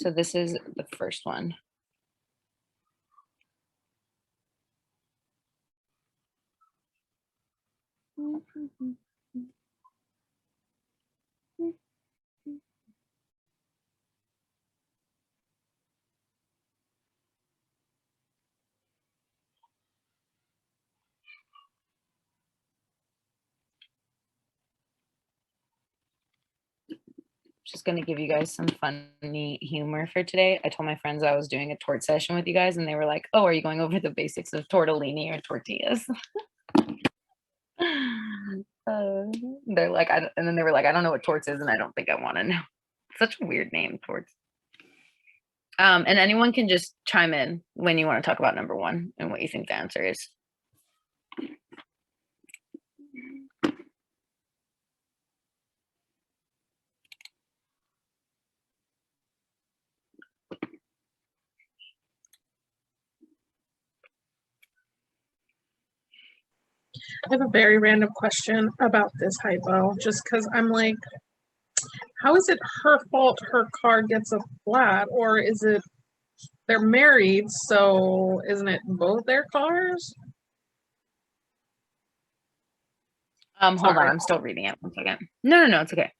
So this is the first one. Just going to give you guys some funny humor for today. I told my friends I was doing a tort session with you guys, and they were like, oh, are you going over the basics of tortellini or tortillas? They're like, and then they were like, I don't know what torts is, and I don't think I want to know. Such a weird name, torts. And anyone can just chime in when you want to talk about number one and what you think the answer is. I have a very random question about this hypo, just because I'm like, how is it her fault her car gets a flat, or is it they're married, so isn't it both their cars? Hold on, I'm still reading it. 1 second. No, it's okay.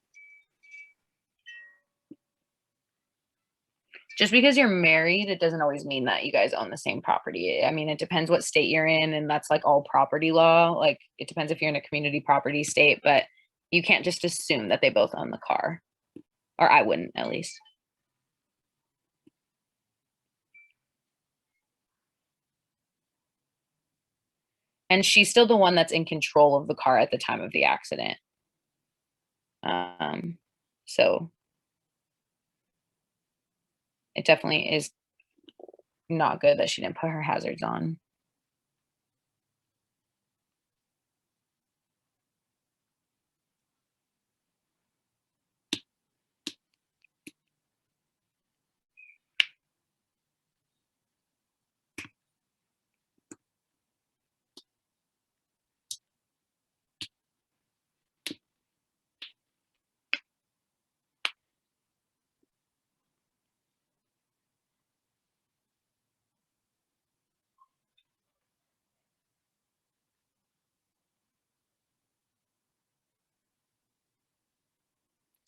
Just because you're married, it doesn't always mean that you guys own the same property. I mean, it depends what state you're in, and that's like all property law. Like, it depends if you're in a community property state, but you can't just assume that they both own the car. Or I wouldn't, at least. And she's still the one that's in control of the car at the time of the accident. So it definitely is not good that she didn't put her hazards on.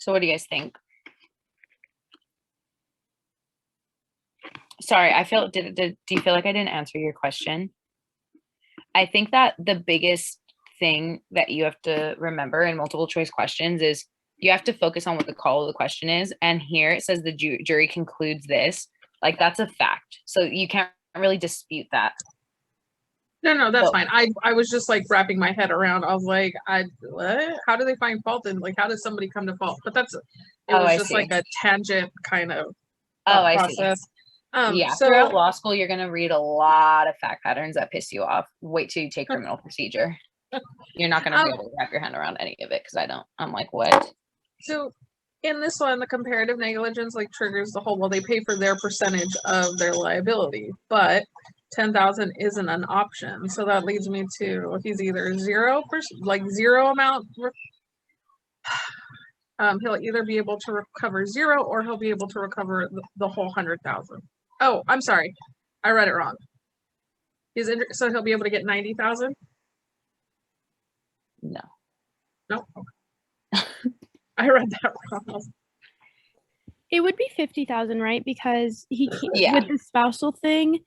So what do you guys think? Sorry, I feel, do you feel like I didn't answer your question? I think that the biggest thing that you have to remember in multiple choice questions is you have to focus on what the call of the question is. And here it says the jury concludes this. Like, that's a fact. So you can't really dispute that. No, that's fine. I was just like wrapping my head around. I was like, what? How do they find fault? And like, how does somebody come to fault? But it was just like a tangent kind of process. Yeah, so throughout law school, you're going to read a lot of fact patterns that piss you off. Wait till you take criminal procedure. You're not going to be able to wrap your hand around any of it, because I don't. I'm like, what? So in this one, the comparative negligence like triggers the whole, well, they pay for their percentage of their liability, but 10,000 isn't an option. So that leads me to, he's either 0%, like zero amount. He'll either be able to recover 0, or he'll be able to recover the whole 100,000. Oh, I'm sorry, I read it wrong. So he'll be able to get 90,000. No. I read that wrong. It would be 50,000, right? Because he can't, with the spousal thing,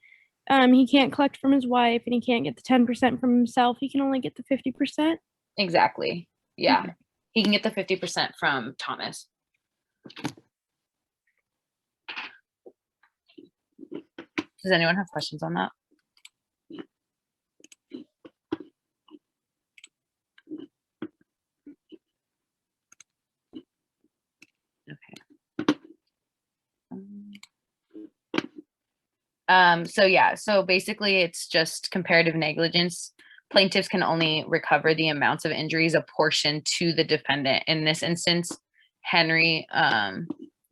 he can't collect from his wife, and he can't get the 10% from himself. He can only get the 50%. Exactly. Yeah. Okay. He can get the 50% from Thomas. Does anyone have questions on that? Okay. So basically it's just comparative negligence. Plaintiffs can only recover the amounts of injuries apportioned to the defendant. In this instance, Henry can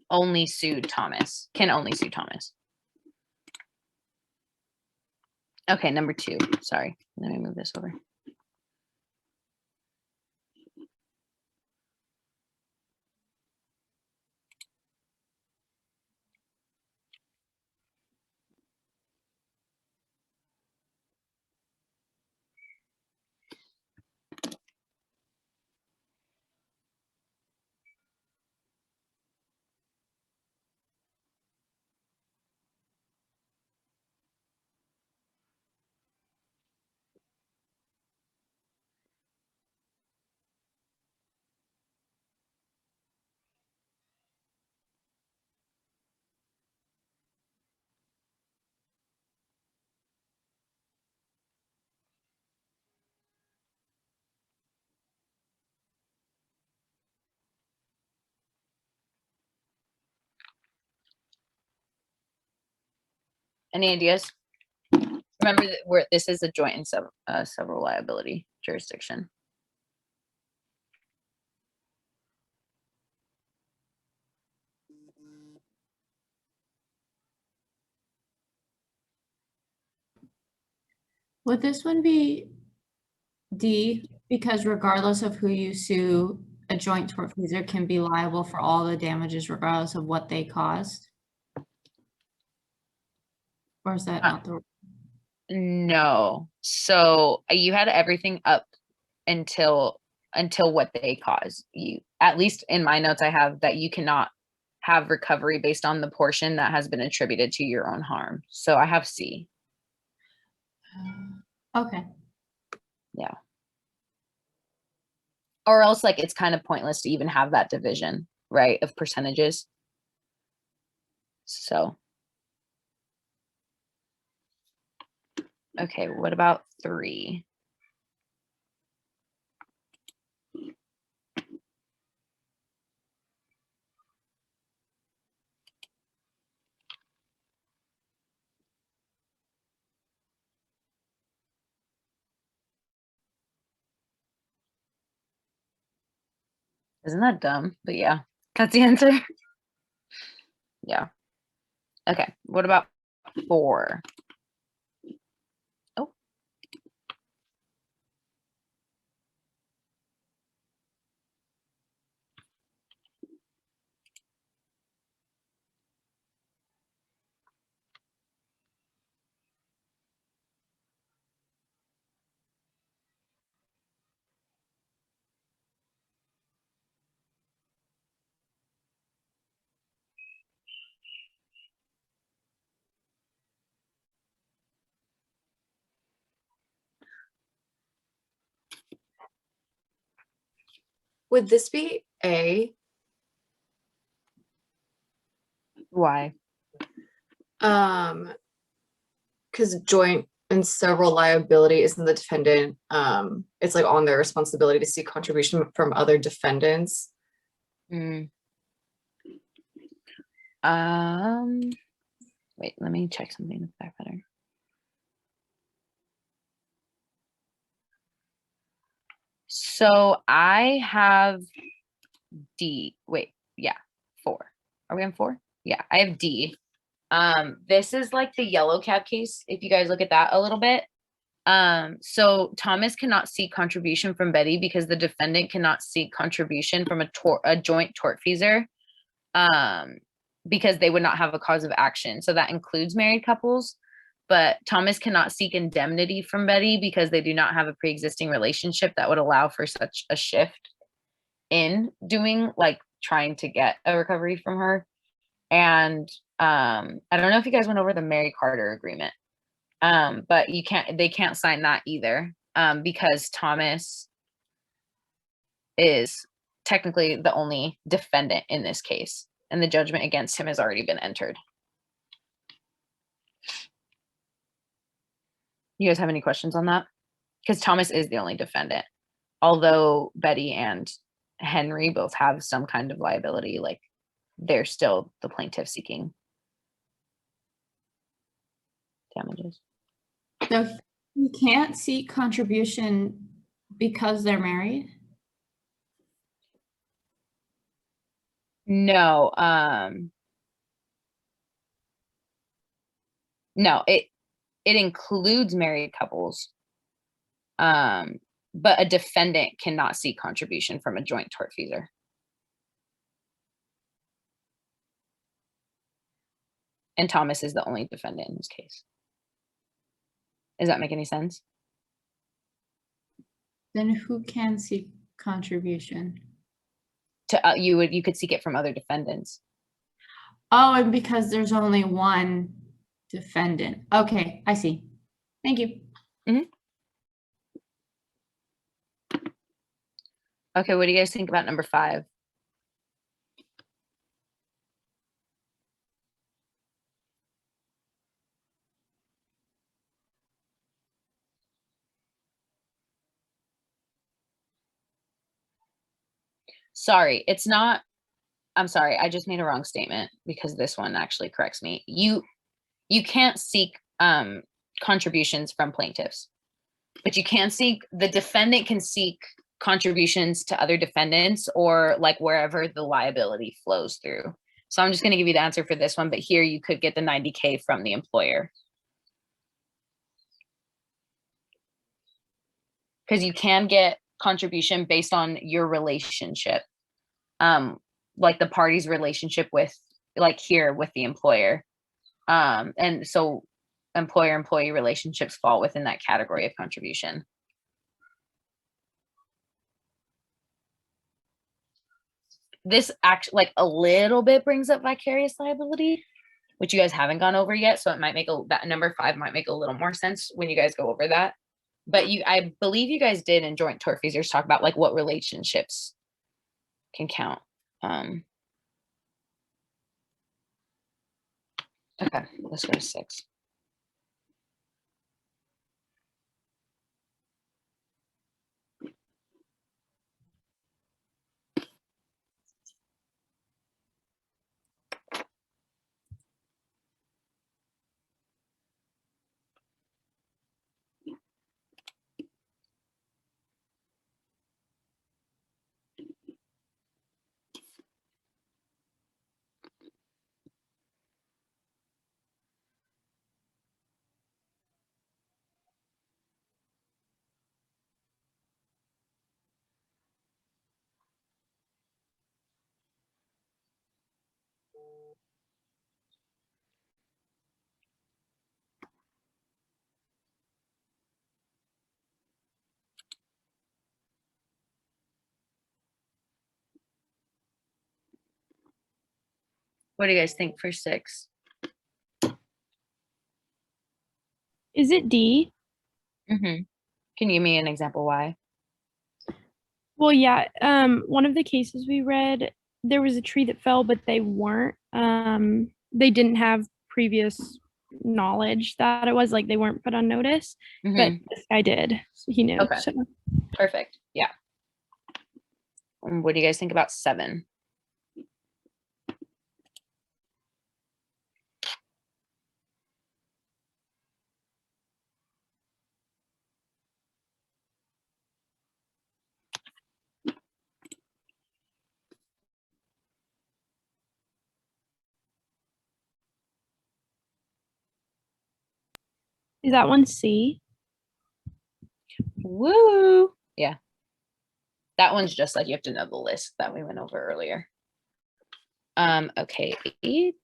only sue Thomas. Okay, number 2. Sorry, let me move this over. Any ideas? Remember that this is a joint and several liability jurisdiction. Would this one be D? Because regardless of who you sue, a joint tortfeasor can be liable for all the damages regardless of what they caused? Or is that not the? No. So you had everything up until what they caused. You, at least in my notes, I have that you cannot have recovery based on the portion that has been attributed to your own harm. So I have C. Okay. Yeah. Or else, like, it's kind of pointless to even have that division, right, of percentages. So. Okay, what about 3? Isn't that dumb? But yeah, that's the answer. Yeah. Okay, what about 4? Oh. Would this be A? Why? Because joint and several liability isn't the defendant. It's like on their responsibility to seek contribution from other defendants. Mm. Wait, let me check something with that better. So I have D. Wait, yeah, 4. Are we on 4? Yeah, I have D. This is like the yellow cab case, if you guys look at that a little bit. So Thomas cannot seek contribution from Betty because the defendant cannot seek contribution from a joint tortfeasor, because they would not have a cause of action. So that includes married couples. But Thomas cannot seek indemnity from Betty because they do not have a pre-existing relationship that would allow for such a shift in doing, like, trying to get a recovery from her. And I don't know if you guys went over the Mary Carter agreement, but they can't sign that either, because Thomas is technically the only defendant in this case, and the judgment against him has already been entered. You guys have any questions on that? Because Thomas is the only defendant, although Betty and Henry both have some kind of liability, like they're still the plaintiff seeking damages. So you can't seek contribution because they're married? No, no, it includes married couples. But a defendant cannot seek contribution from a joint tortfeasor. And Thomas is the only defendant in this case. Does that make any sense? Then who can seek contribution? To you could seek it from other defendants. Oh, and because there's only one defendant. Okay, I see. Thank you. Mm-hmm. Okay, what do you guys think about number 5? Sorry, it's not. I'm sorry, I just made a wrong statement because this one actually corrects me. you can't seek contributions from plaintiffs, but you can seek, the defendant can seek contributions to other defendants or like wherever the liability flows through. So I'm just going to give you the answer for this one, but here you could get the 90K from the employer. Because you can get contribution based on your relationship, like the party's relationship with, like here with the employer. And so employer-employee relationships fall within that category of contribution. This actually like a little bit brings up vicarious liability, which you guys haven't gone over yet. So it might make that number 5 might make a little more sense when you guys go over that. But I believe you guys did in joint tortfeasors talk about like what relationships can count. Okay, let's go to 6. What do you guys think for 6? Is it D? Mm-hmm. Can you give me an example why? Well, yeah. One of the cases we read, there was a tree that fell, but they didn't have previous knowledge that it was, like, they weren't put on notice, but this guy did. So he knew. Okay. So. Perfect. Yeah. And what do you guys think about 7? Is that one C? Woo! Yeah. That one's just like you have to know the list that we went over earlier. Okay, 8.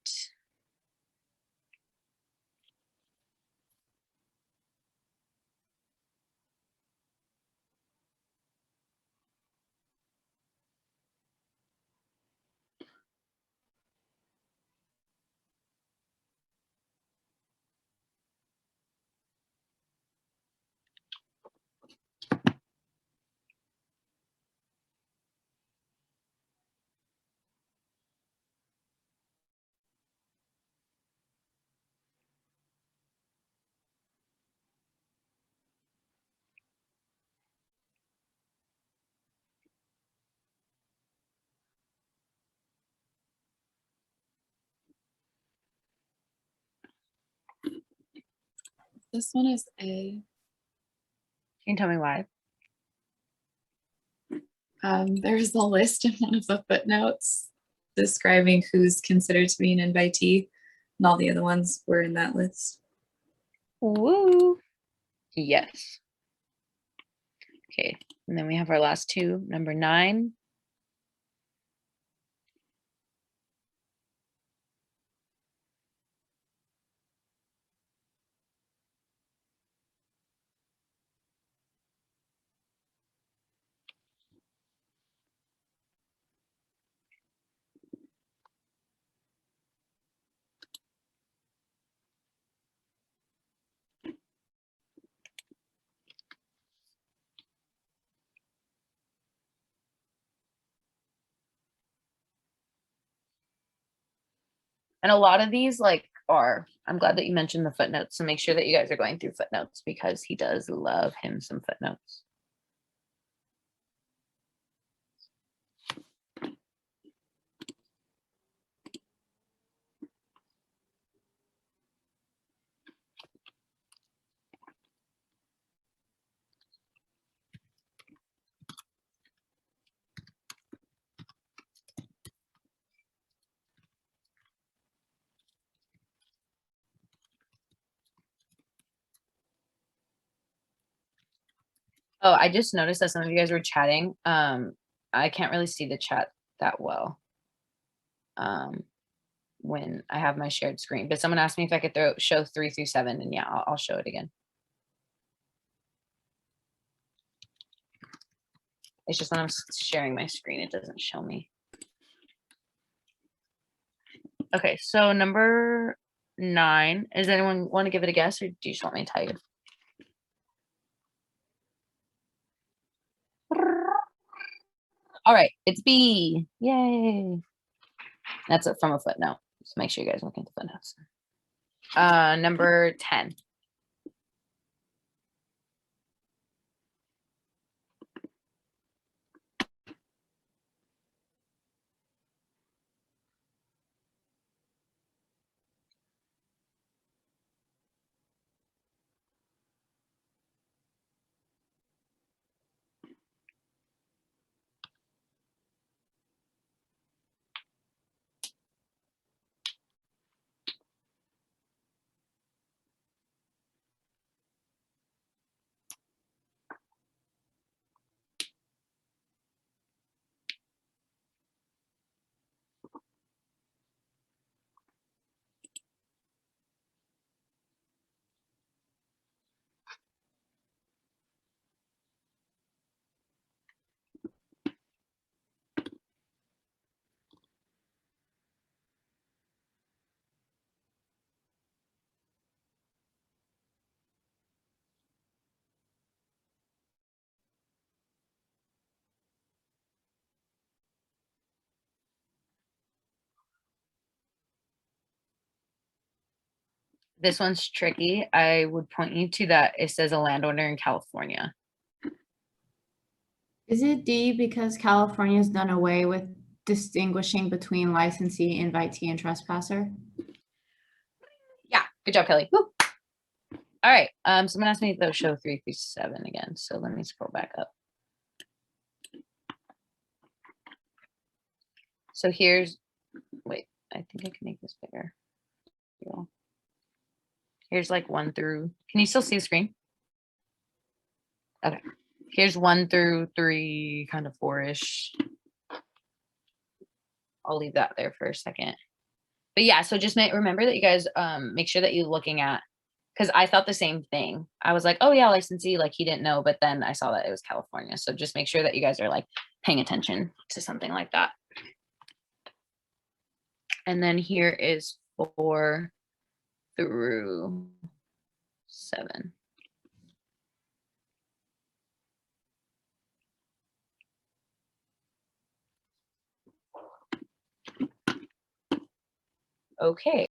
This one is A. Can you tell me why? There's a list in one of the footnotes describing who's considered to be an invitee, and all the other ones were in that list. Woo! Yes. Okay, and then we have our last 2, number 9. And a lot of these like I'm glad that you mentioned the footnotes, so make sure that you guys are going through footnotes because he does love him some footnotes. Oh, I just noticed that some of you guys were chatting. I can't really see the chat that well when I have my shared screen, but someone asked me if I could show 3 through 7, and yeah, I'll show it again. It's just when I'm sharing my screen, it doesn't show me. Okay, so number 9. Does anyone want to give it a guess, or do you just want me to tell you? All right, it's B. Yay. That's it from a footnote. So make sure you guys look at the footnotes. Number 10. This one's tricky. I would point you to that. It says a landowner in California. Is it D because California's done away with distinguishing between licensee, invitee, and trespasser? Yeah, good job, Kelly. Woo. All right. Someone asked me to show 3 through 7 again. So let me scroll back up. So here's, wait, I think I can make this bigger. Here's like 1 through, can you still see the screen? Okay. Here's 1 through 3, kind of 4-ish. I'll leave that there for a second. But yeah, so just remember that you guys make sure that you're looking at, because I thought the same thing. I was like, oh yeah, licensee, like he didn't know, but then I saw that it was California. So just make sure that you guys are like paying attention to something like that. And then here is 4 through 7. Okay.